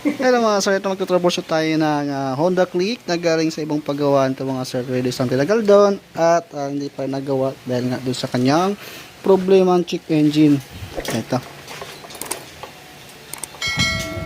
Hello mga sir, ito magtutraboshoot tayo ng Honda Click na galing sa ibang paggawaan. Ito mga sir, ready isang tinagal doon at hindi pa nagawa dahil nga doon sa kanyang problema ang check engine. Ito.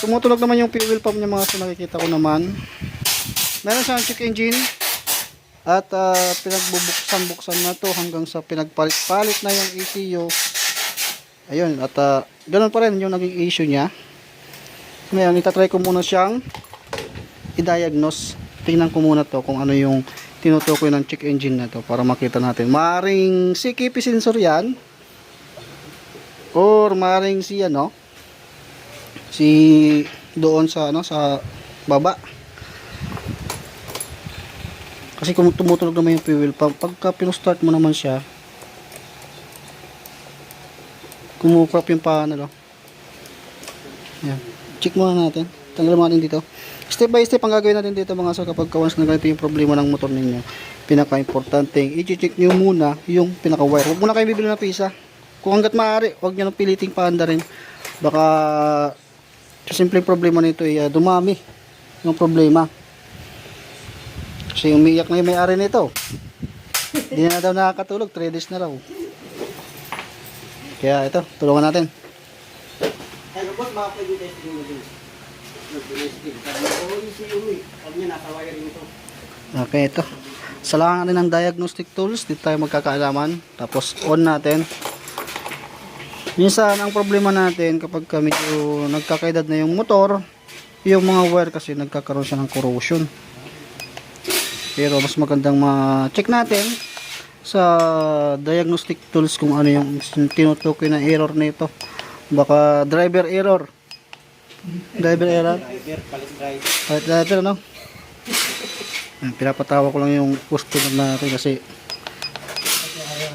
Tumutunog naman yung fuel pump niya mga sir, nakikita ko naman. Meron siyang check engine at pinagbubuksan-buksan na to hanggang sa pinagpalit-palit na yung ECU. Ayun, at ganun pa rin yung naging issue niya. Ngayon, itatry ko muna siyang i-diagnose. Tingnan ko muna to kung ano yung tinutukoy ng check engine na to para makita natin. Maaring CKP sensor yan or maaring si si doon sa sa baba. Kasi kung tumutunog naman yung fuel pump, pagka pinustart mo naman siya, kumukrap yung panel. Yan. Check muna natin. Tanggalin natin dito. Step by step ang gagawin natin dito mga sir kapag once na ganito yung problema ng motor ninyo. Pinaka-importante, i-check nyo muna yung pinaka-wire. Huwag muna kayo bibili na pisa. Kung hanggat maaari, huwag nyo nang piliting paanda rin. Baka sa simpleng problema nito ay dumami yung problema. Kasi umiiyak na yung may-ari nito. Hindi na daw nakakatulog. 3 days na raw. Kaya ito, tulungan natin. Hello boss, baka pwede testing mo din. Nag-testing. Oo, easy uwi. Pag niya nasa wiring ito. Okay, ito. Sa langan natin ng diagnostic tools, dito tayo magkakaalaman. Tapos on natin. Minsan, ang problema natin kapag medyo nagkakaedad na yung motor, yung mga wire kasi nagkakaroon siya ng corrosion. Pero mas magandang ma-check natin sa diagnostic tools kung ano yung tinutukoy na error nito. Baka driver error. Driver error. Driver, palit driver. Palit driver, no? Pinapatawa ko lang yung customer natin kasi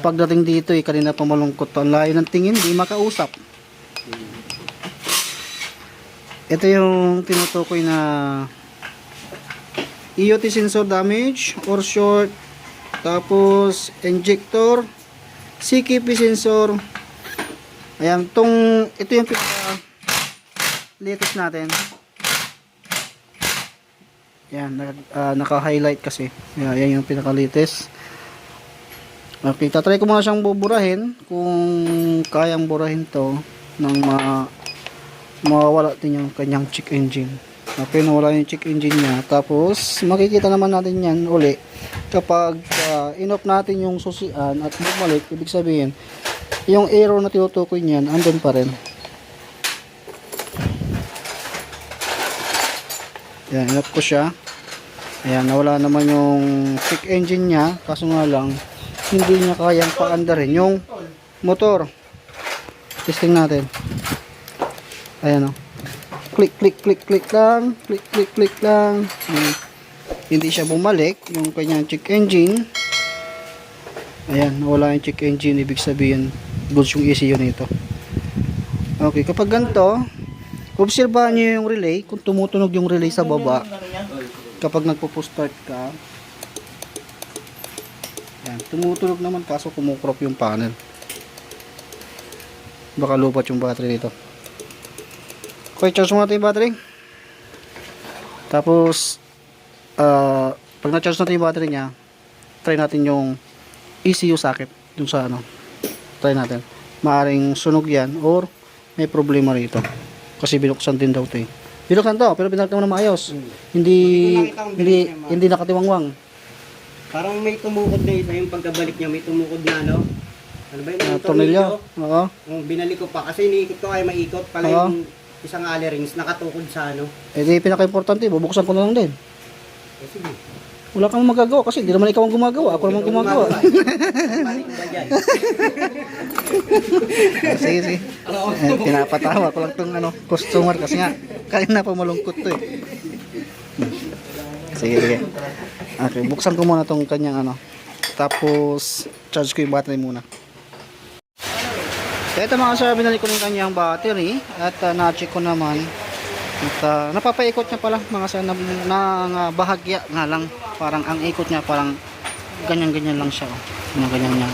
pagdating dito kanina pa malungkot. Ang layo ng tingin, di makausap. Ito yung tinutukoy na EOT sensor damage or short. Tapos injector, CKP sensor. Ayan, ito yung latest natin. Yan, naka-highlight kasi. Yan yung pinaka-latest. Okay, tatry ko muna siyang buburahin kung kayang burahin to nang mawawala din yung kanyang check engine. Okay, nawala yung check engine niya. Tapos, makikita naman natin yan uli kapag in-off natin yung susian at bumalik, ibig sabihin yung error na tinutukoy niyan andun pa rin. Yan, in-off ko siya. Ayan, nawala naman yung check engine niya, kaso nga lang hindi niya kayang paandarin yung motor. Testing natin. Ayan o. Click, click, click, click lang. Click, click, click lang. Hindi siya bumalik yung kanyang check engine. Ayan, nawala yung check engine, ibig sabihin goods yung ECU nito. Okay, kapag ganito, obserbahan nyo yung relay, kung tumutunog yung relay sa baba, kapag nagpo-start ka, yan, tumutunog naman kaso kumukrop yung panel. Baka lupat yung battery nito. Okay, charge mo natin yung battery. Tapos, pag na-charge natin yung battery nya, try natin yung ECU socket dun sa try natin. Maaring sunog yan or may problema rito. Kasi binuksan din daw ito eh. Binuksan to, pero binuksan mo na maayos. Hindi nakatiwangwang. Parang may tumukod na isa yung pagkabalik niya, may tumukod na ano ba yung tornilyo? Oo. Binalik ko pa kasi iniikot ko ay maikot pala yung isang alley rings nakatukod sa Eh di pinaka-importante, bubuksan ko na lang din. Sige. Wala kang magagawa kasi hindi naman ikaw ang gumagawa, ako naman gumagawa. Balik ba dyan? Sige. Pinapatawa ko lang tong customer kasi nga kanina pa malungkot to eh. Sige. Okay, buksan ko muna tong kanyang tapos charge ko yung battery muna. Kaya ito mga sir, binalik ko yung kanyang battery at na-check ko naman. At napapaikot niya pala mga sir na bahagya nga lang. Parang ang ikot niya parang ganyan-ganyan lang siya. Ganyan-ganyan niya.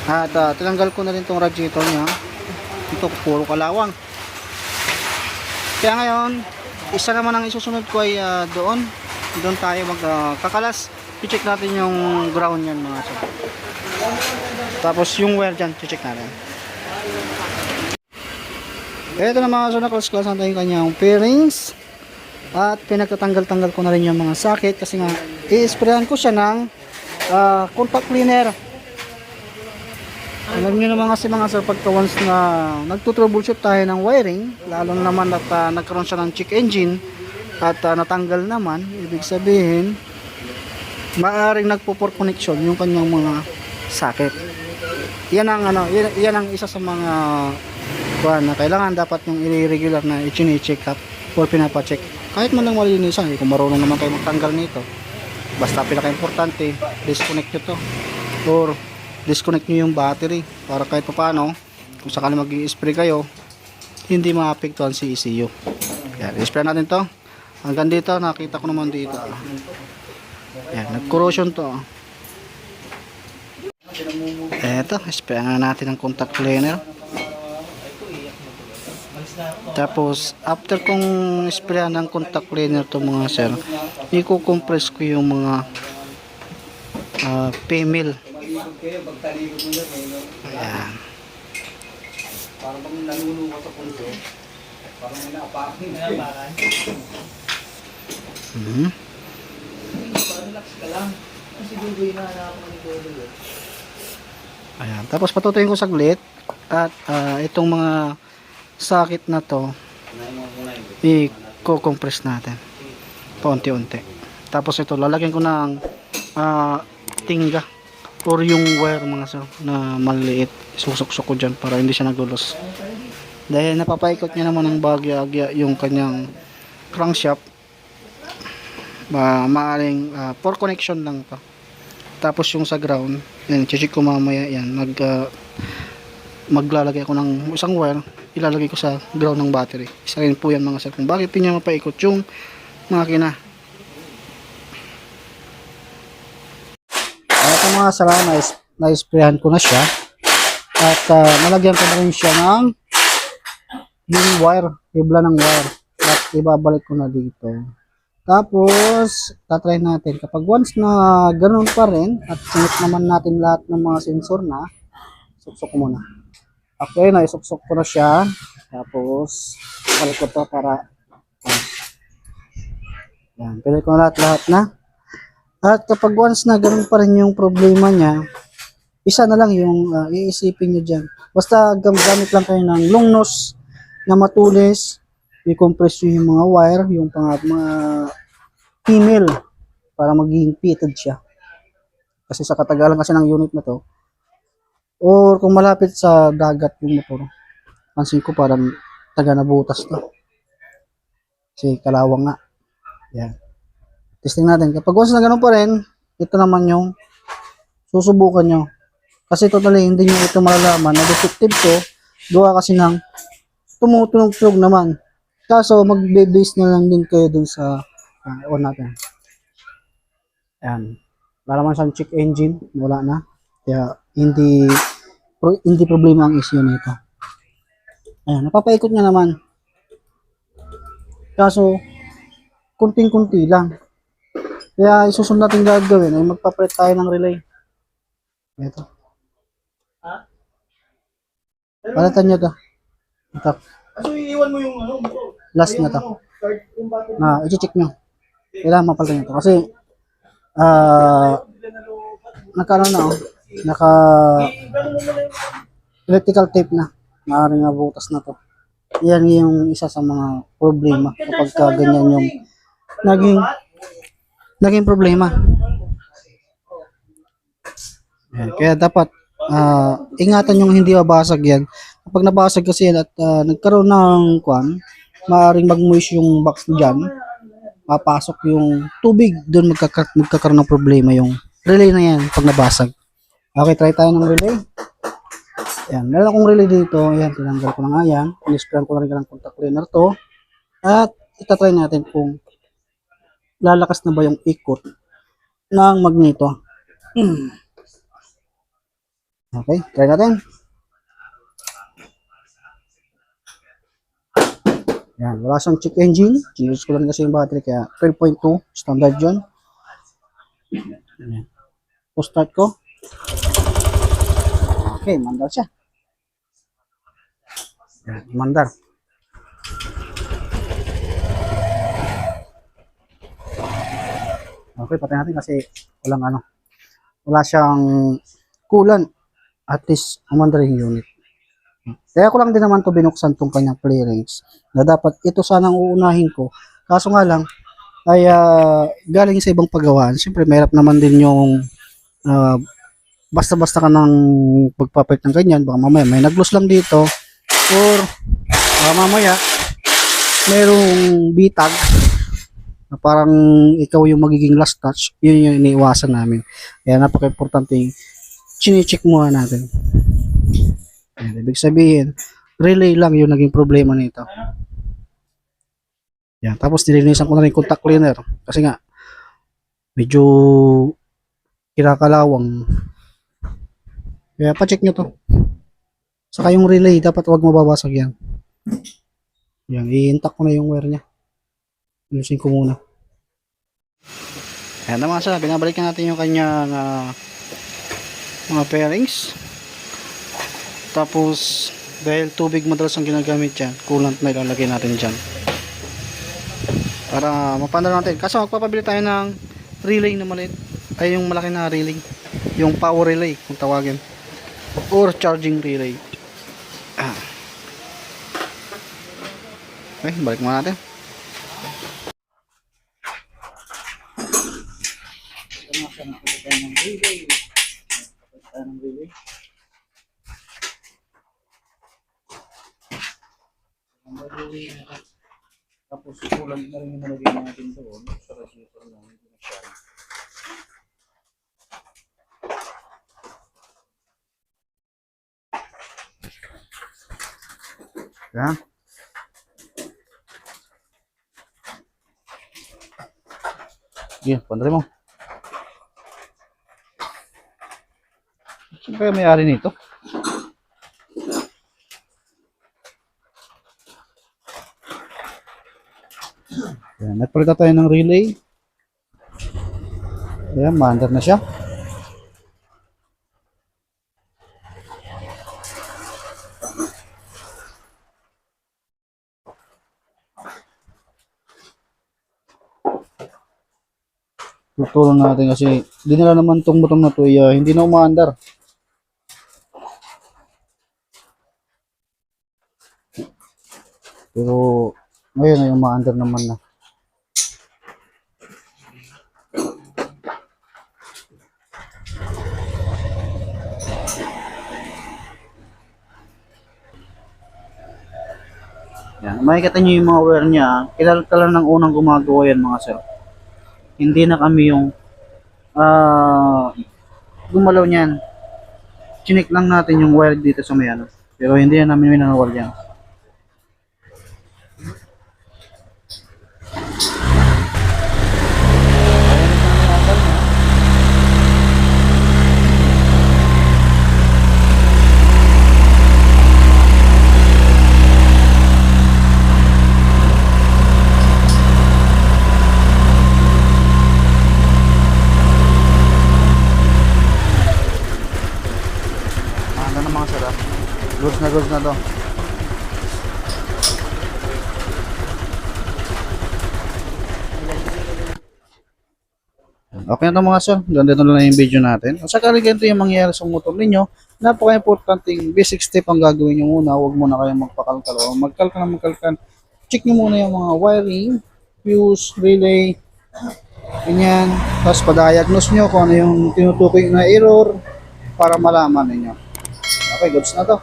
At tinanggal ko na rin tong radiator niya. Ito puro kalawang. Kaya ngayon, isa naman ang isusunod ko ay doon. Doon tayo magkakalas. I-check natin yung ground yan mga sir. Tapos yung wire dyan, i-check natin. Ito na mga sir, nakalas-kalas natin yung kanyang bearings. At pinagtatanggal-tanggal ko na rin yung mga sakit kasi nga i-sprayan ko siya ng contact cleaner. Alam nyo naman kasi mga sir, pagka once na nagtutroubleshoot tayo ng wiring, lalo naman at nagkaroon siya ng check engine at natanggal naman, ibig sabihin maaaring nagpo-poor connection yung kanyang mga sakit. Yan ang yan ang isa sa mga na kailangan dapat yung i-regular na i-check up or pinapa-check. Kahit man lang malinisan, kung marunong naman kayo magtanggal nito, basta pinaka-importante, disconnect nyo to or disconnect nyo yung battery para kahit pa paano kung sakali mag-i-spray kayo hindi maapektuhan si ECU. Yan, i-spray natin to hanggang dito. Nakita ko naman dito, yan, nag-corrosion to. Eto, spray na natin ang contact cleaner. Tapos after kong sprayan ng contact cleaner to mga sir, i-compress ko yung mga female. Ayan. Parang bang nanulungan sa punso. Parang may naapakin. Relax ka lang. Kasi dugoy na ako ni Dodo. Ayan. Tapos patutuyin ko saglit. At itong mga sakit na to, i-compress natin. Paunti-unti. Tapos ito, lalagyan ko ng tingga or yung wire mga sir na maliit, susok-sok ko dyan para hindi siya naglulos dahil napapaikot niya naman ng bagya-agya yung kanyang crankshaft. Maaring poor connection lang to. Tapos yung sa ground, yan, check ko mamaya yan, maglalagay ako ng isang wire, ilalagay ko sa ground ng battery. Isa rin po yan mga sir kung bakit niya mapaikot yung makina. Ito mga sir, na-sprayan ko na siya at nalagyan ko na rin siya ng yung wire, ibla ng wire at ibabalik ko na dito. Tapos tatry natin kapag once na ganoon pa rin at sinit naman natin lahat ng mga sensor na, suksok muna. Okay, naisuksok ko na siya. Tapos balik ko to para yan, pili ko na lahat na. At kapag once na ganoon pa rin yung problema niya, isa na lang yung iisipin nyo dyan. Basta gamit lang kayo ng long nose na matulis, i-compress nyo yung mga wire, yung mga female para maging pitted siya. Kasi sa katagalan kasi ng unit na to, or kung malapit sa dagat yung motor, pansin ko parang taga na butas to. Kasi kalawang nga. Yan. Testing natin. Kapag once na ganun pa rin, ito naman yung susubukan nyo. Kasi totally hindi nyo ito malalaman na defective to. Gawa kasi ng tumutunog-tunog naman. Kaso magbe-base na lang din kayo dun sa on natin. Yan. Wala naman siyang check engine. Wala na. Kaya hindi problema ang issue nito. Ayan. Napapaikot niya naman. Kaso kunting-kunti lang. Kaya isusunod natin gagawin ay magpapalit tayo ng relay. Ito. Palitan nyo to. Ito. So iiwan mo yung Last na to. I-check nyo. Kailangan mapalitan nyo to. Kasi naka electrical tape na. Maaaring nabutas na to. Yan yung isa sa mga problema kapag ganyan yung naging problema. Yan. Kaya dapat ingatan yung hindi mabasag yan. Kapag nabasag kasi yan at nagkaroon ng maaaring mag-moist yung box dyan, papasok yung tubig, doon magkakaroon ng problema yung relay na yan pag nabasag. Okay, try tayo ng relay. Yan, meron akong relay dito. Yan, tinanggal ko na nga yan. Inisprayan ko na rin ng contact cleaner to. At itatry natin kung lalakas na ba yung ikot ng magneto. Okay, try natin. Yan, wala siyang check engine. Chinuse ko lang kasi yung battery kaya 12.2 standard yun. Yan. Post start ko. Okay, mandar siya. Yan, mandar. Okay, patay natin kasi wala siyang coolant. At least, umandar yung unit. Kaya ko lang din naman to binuksan tong kanyang play rings na dapat ito sanang uunahin ko. Kaso nga lang, ay galing sa ibang paggawaan. Siyempre, mahirap naman din yung ah, basta-basta ka nang pagpapalit ng ganyan. Baka mamaya may nag-loose lang dito or baka mamaya merong bitag na parang ikaw yung magiging last touch. Yun yung iniiwasan namin. Kaya napaka-importante yung chine-check muna natin. Ayan, ibig sabihin, relay lang yung naging problema nito. Yan, tapos nilinisan ko na rin contact cleaner kasi nga medyo kinakalawang. Kaya pa-check nyo to. Saka yung relay, dapat wag mababasag yan. Yan, i-intact ko na yung wire nya. Ayusin ko muna. Ayan naman sa, binabalikan natin yung kanyang mga pairings. Tapos, dahil tubig madalas ang ginagamit dyan, coolant na ilalagay natin dyan. Para mapandar natin. Kaso magpapabili tayo ng relay na maliit. Ay yung malaki na relay. Yung power relay kung tawagin. Or charging relay. Okay, balik muna natin. Tapos kulang na rin yung nalagay natin doon sa receiver lang. Hindi na siya. Yan. Sige, pandari mo. Saan kaya may-ari nito? Yan, nagpalita tayo ng relay. Ayan, maandar na siya. Tutulong natin kasi dinala naman tong butong na to hindi na umaandar. Pero ngayon ay umaandar naman na. Yan, makikita nyo yung mga wire niya. Kilala ng unang gumagawa yan mga sir. Hindi na kami yung gumalaw niyan. Chinik lang natin yung wire dito sa may ano. Pero hindi na namin minanawal yan. Goods na to. Okay na to mga sir. Ganda na lang yung video natin. Kung sakali ganito yung mangyayari sa motor ninyo, napaka-importanting basic step ang gagawin nyo muna. Huwag muna kayong magpakalkal o magkalkan. Check nyo muna yung mga wiring, fuse, relay, ganyan. Tapos pa-diagnose nyo kung ano yung tinutukoy na error para malaman ninyo. Okay, goods na to.